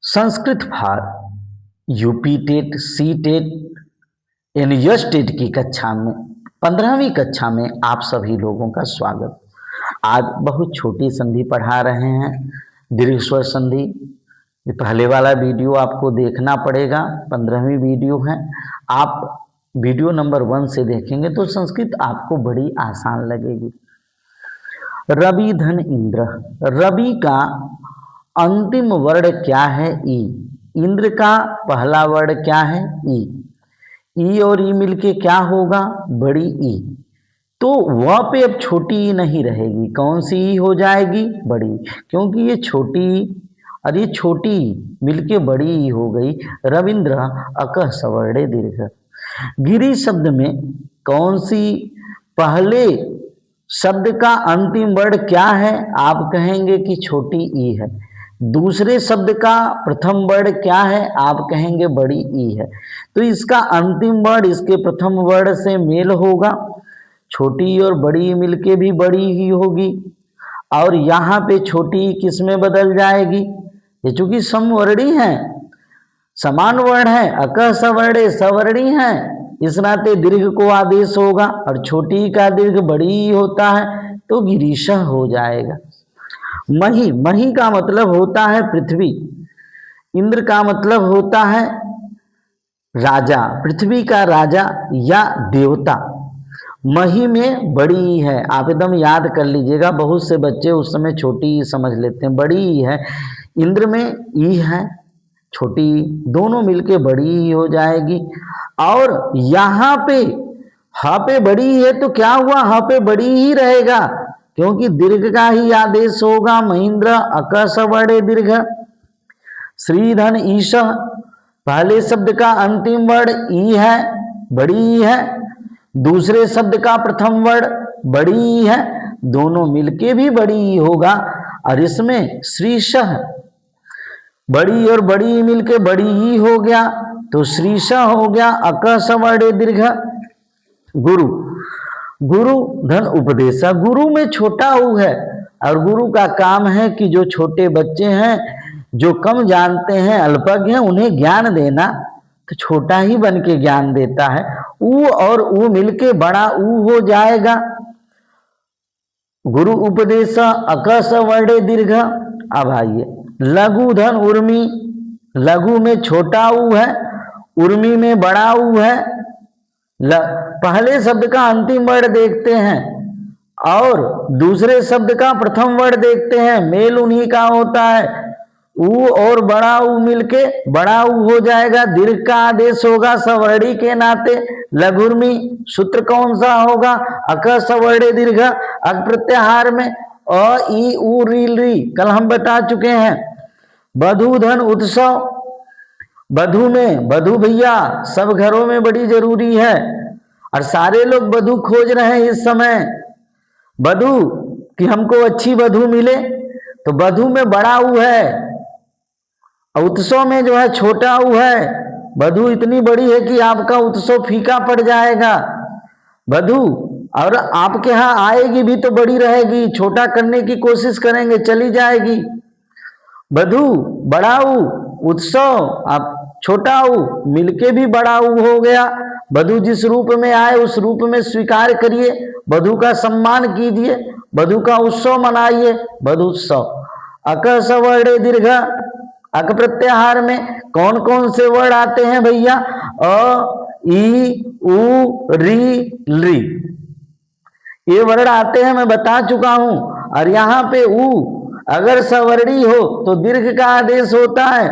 Sanskrit for UP TET, C TET and S TET की कक्षा में 15वीं कक्षा में आप सभी लोगों का स्वागत। आज बहुत छोटी संधि पढ़ा रहे हैं, दीर्घ स्वर संधि। ये पहले वाला वीडियो आपको देखना पड़ेगा, 15वीं वीडियो है। आप वीडियो नंबर 1 से देखेंगे तो संस्कृत आपको बड़ी आसान लगेगी। रवि धन इंद्र, रवि का अंतिम वर्ण क्या है? ई। इंद्र का पहला वर्ण क्या है? ई। ई और ई मिलके क्या होगा? बड़ी ई। तो वह पे अब छोटी ई नहीं रहेगी, कौन सी ई हो जाएगी? बड़ी, क्योंकि ये छोटी और ये छोटी मिलके बड़ी ई हो गई। रविंद्र अकः सवर्णे दीर्घ। गिरी शब्द में कौन सी पहले शब्द का अंतिम वर्ण क्या है? आप कहेंगे कि छोटी ई है। दूसरे शब्द का प्रथम वर्ण क्या है? आप कहेंगे बड़ी ई है। तो इसका अंतिम वर्ण इसके प्रथम वर्ण से मेल होगा। छोटी ई और बड़ी ई मिलके भी बड़ी ही होगी। और यहाँ पे छोटी ई किस में बदल जाएगी? ये चूंकि समवर्णी है, समान वर्ण है, अकः सवर्णे सवर्णी है, इस नाते दीर्घ को आदेश होगा और छोटी का दीर्घ बड़ी ही होता है, तो गिरीशः हो जाएगा। मही, मही का मतलब होता है पृथ्वी। इंद्र का मतलब होता है राजा, पृथ्वी का राजा या देवता। मही में बड़ी है, आप एकदम याद कर लीजिएगा। बहुत से बच्चे उस समय छोटी समझ लेते हैं, बड़ी है। इंद्र में ई है, छोटी दोनों मिलके बड़ी ही हो जाएगी। और यहाँ पे हा पे बड़ी है तो क्या हुआ? हा पे बड़ी ही रहेगा, क्योंकि दीर्घ का ही आदेश होगा। महेंद्र अकः सवर्णे दीर्घ। श्रीधन ईश, पहले शब्द का अंतिम वर्ण ई है, बड़ी ई है। दूसरे शब्द का प्रथम वर्ण बड़ी ई है, दोनों मिलके भी बड़ी ई होगा। और इसमें श्रीशः, बड़ी और बड़ी मिलके बड़ी ही हो गया, तो श्रीशः हो गया अकः सवर्णे दीर्घ। गुरु, गुरु धन उपदेशा, गुरु में छोटा ऊ है और गुरु का काम है कि जो छोटे बच्चे हैं, जो कम जानते हैं, अल्पज्ञ हैं, उन्हें ज्ञान देना। तो छोटा ही बन के ज्ञान देता है। ऊ और ऊ मिलके बड़ा ऊ हो जाएगा। गुरु उपदेश अकः सवर्णे दीर्घ। अब आइए लघु धन उर्मी, लघु में छोटा ऊ है, उर्मी में बड़ा ऊ है। पहले शब्द का अंतिम वर्ण देखते हैं और दूसरे शब्द का प्रथम वर्ण देखते हैं, मेल उन्हीं का होता है। ऊ और बड़ा ऊ मिलके बड़ा ऊ हो जाएगा, दीर्घ का आदेश होगा सवर्णी के नाते। लघुर्मी सूत्र कौन सा होगा? अकः सवर्णे दीर्घ। अक प्रत्याहार में अ ई उ री री कल हम बता चुके हैं। वधू धन उत्सव, वधू में वधू भैया सब घरों में बड़ी जरूरी है और सारे लोग वधू खोज रहे हैं इस समय। वधू कि हमको अच्छी वधू मिले, तो वधू में बड़ा ऊ है और उत्सव में जो है छोटा ऊ है। वधू इतनी बड़ी है कि आपका उत्सव फीका पड़ जाएगा। वधू और आपके यहाँ आएगी भी तो बड़ी रहेगी, छोटा करने की कोशिश करेंगे चली जाएगी। वधू बड़ा ऊ, उत्सव आप छोटा ऊ, मिलके भी बड़ा ऊ हो गया। वधू जिस रूप में आए उस रूप में स्वीकार करिए, वधू का सम्मान कीजिए, वधू का उत्सव मनाइए। वधूत्सव अकः सवर्णे दीर्घ। अक प्रत्याहार में कौन कौन से वर्ड आते हैं भैया? अ ई उ री ली, ये वर्ड आते हैं, मैं बता चुका हूं। और यहाँ पे ऊ अगर सवर्णी हो तो दीर्घ का आदेश होता है।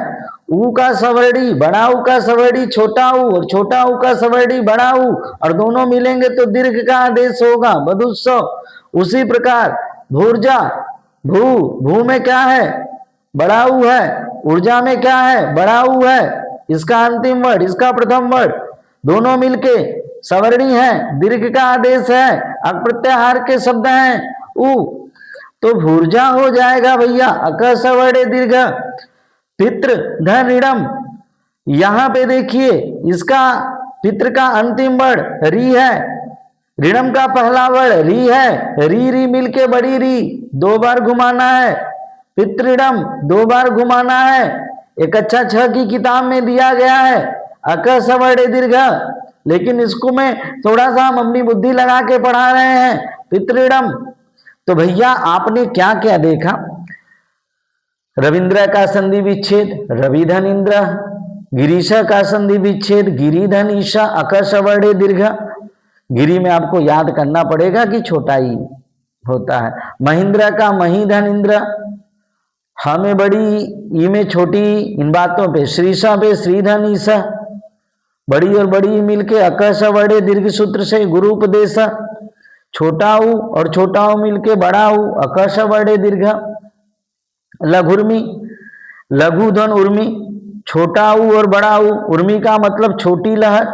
ऊ का सवर्णी, बड़ा ऊ का सवर्णी छोटा ऊ, और छोटा ऊ का सवर्णी बड़ा ऊ, और दोनों मिलेंगे तो दीर्घ का आदेश होगा। वधूत्सव उसी प्रकार भूर्जा, भू, भू में क्या है? बड़ा ऊ है। ऊर्जा में क्या है? बड़ा ऊ है। इसका अंतिम वर्ण, इसका प्रथम वर्ण, दोनों मिलके सवर्णी है, दीर्घ का आदेश है, अक प्रत्याहार के शब्द हैं ऊ, तो भूर्जा हो जाएगा भैया अकः सवर्णे दीर्घ। पितृ धन ऋणम, यहां पे देखिए इसका पितृ का अंतिम वर्ण री है, ऋणम का पहला वर्ण री है, री री मिलके बड़ी री, 2 बार घुमाना है। पितृणम 2 बार घुमाना है। एक कक्षा 6 की किताब में दिया गया है अक सवर्णे दीर्घ, लेकिन इसको मैं थोड़ा सा हम अपनी बुद्धि लगा के पढ़ा रहे हैं पितृडम। तो भैया आपने क्या क्या देखा, रविंद्र का संधि विच्छेद रविधन इंद्र, गिरीश का संधि विच्छेद गिरिधन ईशा अक सवर्णे दीर्घ। गिरी में आपको याद करना पड़ेगा कि छोटा ही होता है। महेंद्र का महीधन इंद्र, हमें बड़ी ई में छोटी, इन बातों पे श्रीसा पे श्रीधन ईसा, बड़ी और बड़ी मिलके अक सवर्णे दीर्घ सूत्र से गुरु उपदेश, छोटा ऊ और छोटा ऊ मिलके बड़ा ऊ अक सवर्णे दीर्घ। लघुर्मी लघु धन उर्मी, छोटा ऊ और बड़ा ऊ, उर्मी का मतलब छोटी लहर,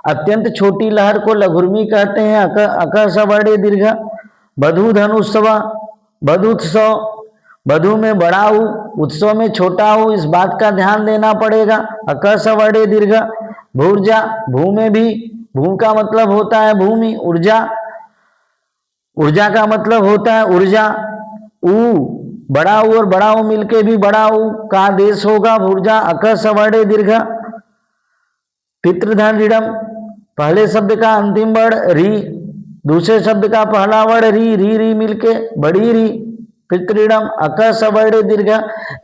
अत्यंत छोटी लहर को लघुर्मी कहते हैं अक सवर्णे दीर्घ। बधु धन उत्सव बधुत्सव, बधु में बड़ा ऊ उत्सव में छोटा ऊ, इस बात का ध्यान देना पड़ेगा अक सवर्णे दीर्घ। भूर्जा भू में भी, भू का मतलब होता है भूमि, ऊर्जा, ऊर्जा का मतलब होता है ऊर्जा। ऊ बड़ा ऊ और बड़ा ऊ मिलके भी बड़ा ऊ का देश होगा भूर्जा अक सवर्णे दीर्घ। पितृधन ऋणम, पहले शब्द का अंतिम वर्ण री, दूसरे शब्द का पहला वर्ण री, री री मिलके बड़ी री, पितृणम अक सवर्णे दीर्घ।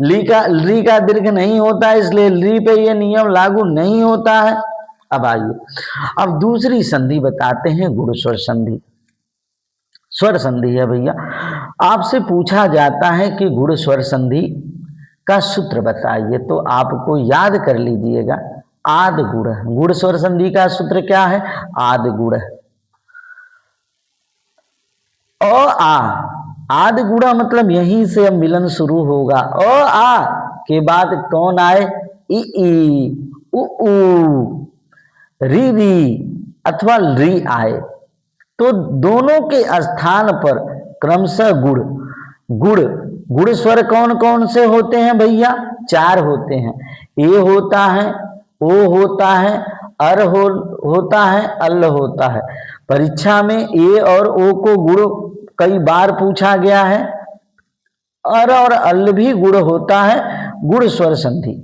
ली का दीर्घ नहीं होता है, इसलिए ली पे ये नियम लागू नहीं होता है। अब आइए, अब दूसरी संधि बताते हैं गुण स्वर संधि। स्वर संधि है भैया, आपसे पूछा जाता है कि गुण स्वर संधि का सूत्र बताइए, तो आपको याद कर लीजिएगा आद गुण। गुण स्वर संधि का सूत्र क्या है, आद गुण। आद गुणा मतलब यहीं से अब मिलन शुरू होगा। आ के बाद कौन आए, ई उ री री अथवा री आए, तो दोनों के स्थान पर क्रमशः गुण गुण गुण स्वर कौन कौन से होते हैं भैया, 4 होते हैं। ए होता है, ओ होता है, अर होता है, अल होता है। परीक्षा में ए और ओ को गुण कई बार पूछा गया है, अर और अल भी गुण होता है, गुण स्वर संधि।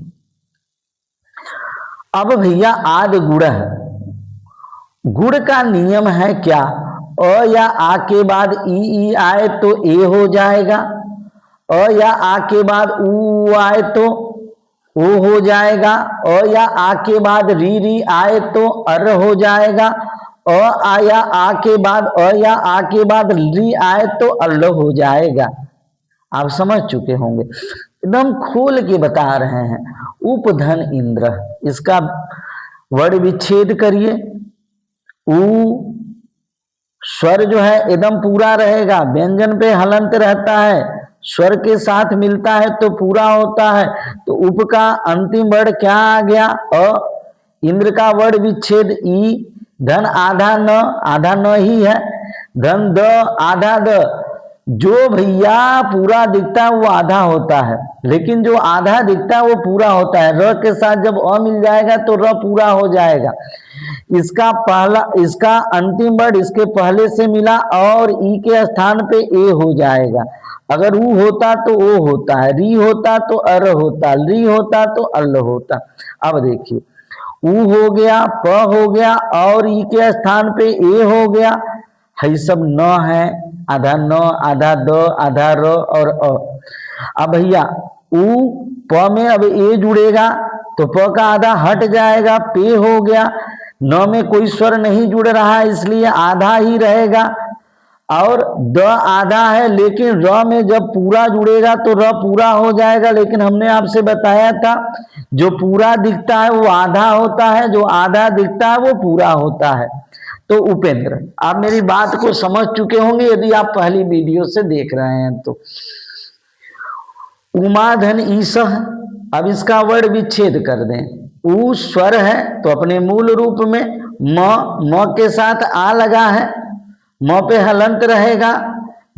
अब भैया आद गुण है, गुण का नियम है क्या, अ या आ के बाद ई आए तो ए हो जाएगा, अ या आ के बाद ऊ आए तो ओ हो जाएगा, अ या आ के बाद री आए तो अर हो जाएगा, आ के बाद अ या आ के बाद री आए तो अल हो जाएगा। आप समझ चुके होंगे, एकदम खोल के बता रहे हैं। उपधन इंद्र, इसका वर्ण विच्छेद करिए। ऊ स्वर जो है एकदम पूरा रहेगा, व्यंजन पे हलंत रहता है, स्वर के साथ मिलता है तो पूरा होता है। तो उप का अंतिम वर्ण क्या आ गया, अ। इंद्र का वर्ण विच्छेद ई, धन आधा न ही है, धन द आधा द। जो भैया पूरा दिखता है वो आधा होता है, लेकिन जो आधा दिखता है वो पूरा होता है। र के साथ जब अ मिल जाएगा तो र पूरा हो जाएगा। इसका अंतिम वर्ण इसके पहले से मिला और ई के स्थान पे ए हो जाएगा। अगर ऊ होता तो ओ होता है, री होता तो अर होता, ली होता तो अल होता। अब देखिए, ऊ हो गया, प हो गया और ई के स्थान पे ए हो गया। है सब न है, आधा न, आधा द, आधा र और अ। अब भैया ऊ प में अब ए जुड़ेगा तो प का आधा हट जाएगा, पे हो गया। न में कोई स्वर नहीं जुड़ रहा है इसलिए आधा ही रहेगा, और द आधा है, लेकिन र में जब पूरा जुड़ेगा तो र पूरा हो जाएगा। लेकिन हमने आपसे बताया था जो पूरा दिखता है वो आधा होता है, जो आधा दिखता है वो पूरा होता है। तो उपेंद्र, आप मेरी बात को समझ चुके होंगे यदि आप पहली वीडियो से देख रहे हैं तो। उमाधन ईसह, अब इसका वर्ण विच्छेद कर दें। ऊ स्वर है तो अपने मूल रूप में म के साथ आ लगा है, म पे हलंत रहेगा।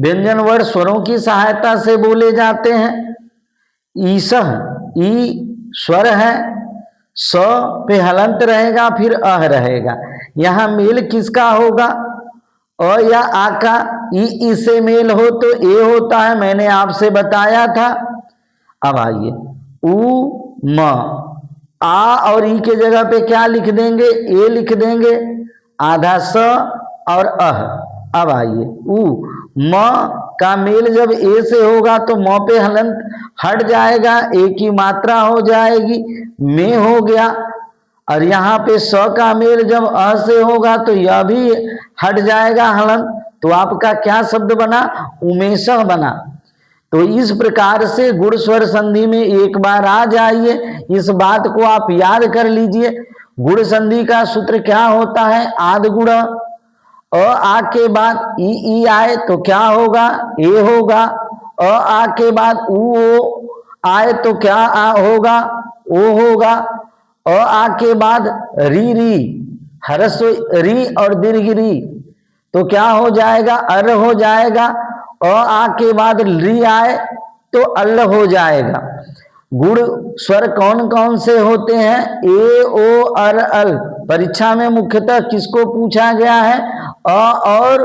व्यंजन वर्ण स्वरों की सहायता से बोले जाते हैं। ईसह, ई स्वर है, स पे हलंत रहेगा, फिर अह रहेगा। यहां मेल किसका होगा, अ या आ का। ई से मेल हो तो ए होता है, मैंने आपसे बताया था। अब आइए, उ म, आ और ई के जगह पे क्या लिख देंगे, ए लिख देंगे, आधा स और अह। अब आइए उ म का मेल जब ए से होगा तो म पे हलंत हट जाएगा, ए की मात्रा हो जाएगी, में हो गया। और यहाँ पे स का मेल जब अ से होगा तो यह भी हट जाएगा हलंत, तो आपका क्या शब्द बना, उमेशह बना। तो इस प्रकार से गुण स्वर संधि में एक बार आ जाइए, इस बात को आप याद कर लीजिए। गुण संधि का सूत्र क्या होता है, आद गुण। आ के बाद ई आए तो क्या होगा, ए होगा। आ के बाद ओ आए तो क्या होगा, ओ होगा। आ के बाद री हरस्व री और दीर्घ री तो क्या हो जाएगा, अर हो जाएगा। आ के बाद री आए तो अल हो जाएगा। गुण स्वर कौन कौन से होते हैं, ए ओ अर अल। परीक्षा में मुख्यतः किसको पूछा गया है, अ और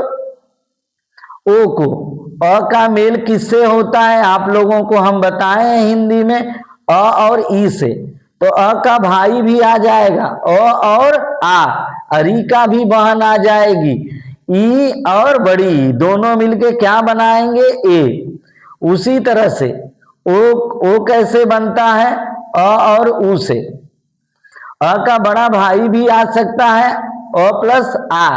ओ को। अ का मेल किससे होता है आप लोगों को हम बताए हैं हिंदी में, अ और ई से। तो अ का भाई भी आ जाएगा, अ और आ। अरी का भी बहन आ जाएगी, ई और बड़ी दोनों मिलके क्या बनाएंगे, ए। उसी तरह से ओ कैसे बनता है, अ और उ से। अ का बड़ा भाई भी आ सकता है, अ प्लस आ,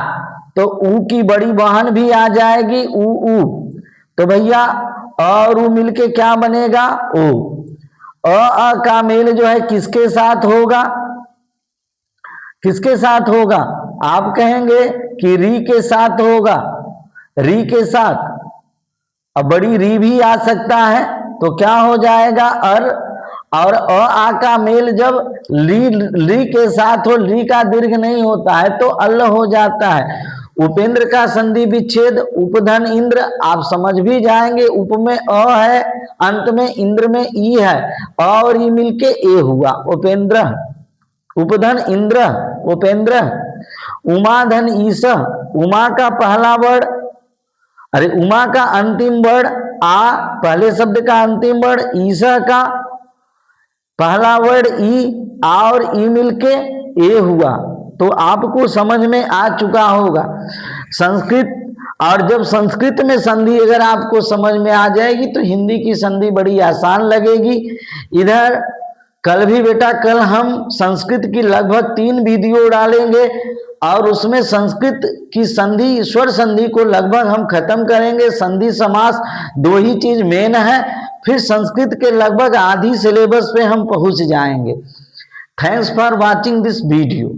तो ऊ की बड़ी बहन भी आ जाएगी, ऊ। तो भैया अ और ऊ मिलके क्या बनेगा, ओ। अ का मेल जो है किसके साथ होगा, किसके साथ होगा, आप कहेंगे कि री के साथ होगा, री के साथ। अब बड़ी री भी आ सकता है तो क्या हो जाएगा, अर। और आ का मेल जब ली के साथ हो, ली का दीर्घ नहीं होता है तो अल हो जाता है। उपेंद्र का संधि विच्छेद उपधन इंद्र, आप समझ भी जाएंगे। उप में अ है, अंत में इंद्र में ई है, अ और ई मिलके ए हुआ, उपेंद्र। उपधन इंद्र, उपेंद्र। उमा धन ईश, उमा का पहला वर्ड, अरे उमा का अंतिम वर्ड आ, पहले शब्द का अंतिम वर्ड, ईशा का पहला वर्ड ई, आ और ई मिलके ए हुआ। तो आपको समझ में आ चुका होगा संस्कृत। और जब संस्कृत में संधि अगर आपको समझ में आ जाएगी तो हिंदी की संधि बड़ी आसान लगेगी। इधर कल भी बेटा, कल हम संस्कृत की लगभग 3 वीडियो डालेंगे और उसमें संस्कृत की संधि, स्वर संधि को लगभग हम खत्म करेंगे। संधि समास 2 ही चीज मेन है, फिर संस्कृत के लगभग आधी सिलेबस पे हम पहुंच जाएंगे। Thanks for watching this video.